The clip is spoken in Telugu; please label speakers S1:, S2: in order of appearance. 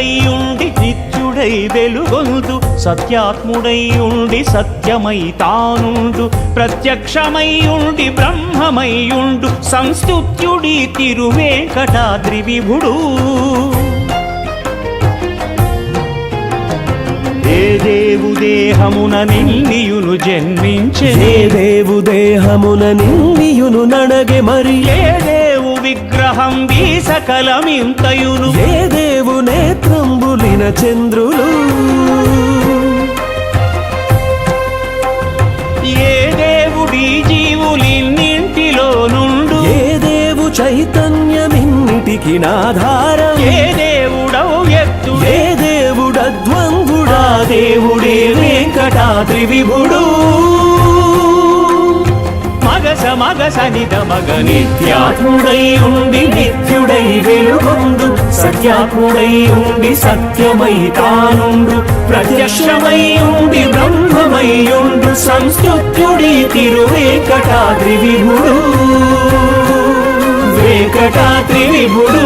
S1: సత్యవంతుడై ఉండి నిత్యుడై వెలుగొందు సత్యాత్ముడై ఉండి సత్యమై తానుండు ప్రత్యక్షమై ఉండి బ్రహ్మమై ఉండు సంస్తుత్యుడి తిరువేంకటాద్రి విభుడు ఏ దేవు దేహమున నిన్నియును జన్మించే
S2: ఏ దేవు దేహమున నిన్నియును నడగే మరి
S1: ఏ దేవు విగ్రహం వీసకలమింతయును
S2: ఏ దేవు నేత్రంబులిన చంద్రులు
S1: ఏ దేవుడి జీవులిన్నింటిలో నుండు
S2: ఏ దేవు చైతన్యమిన్నిటికి నాధారం
S1: ఏ దేవుడవు ఎత్తు
S2: ఏ దేవుడద్వంగుడా దేవుడే వెంకటాద్రి విభుడు
S1: మగస మగస నిద మగ
S2: నిత్యాత్ముడై ఉండి నిత్యుడై వెలుగొందు సత్యాత్ముడై ఉండి సత్యమై తానుండు ప్రత్యక్షమై ఉండి బ్రహ్మమై ఉండు సంస్తుత్యుడి తిరువేంకటాద్రి విభుడు వెంకటాద్రి విభుడు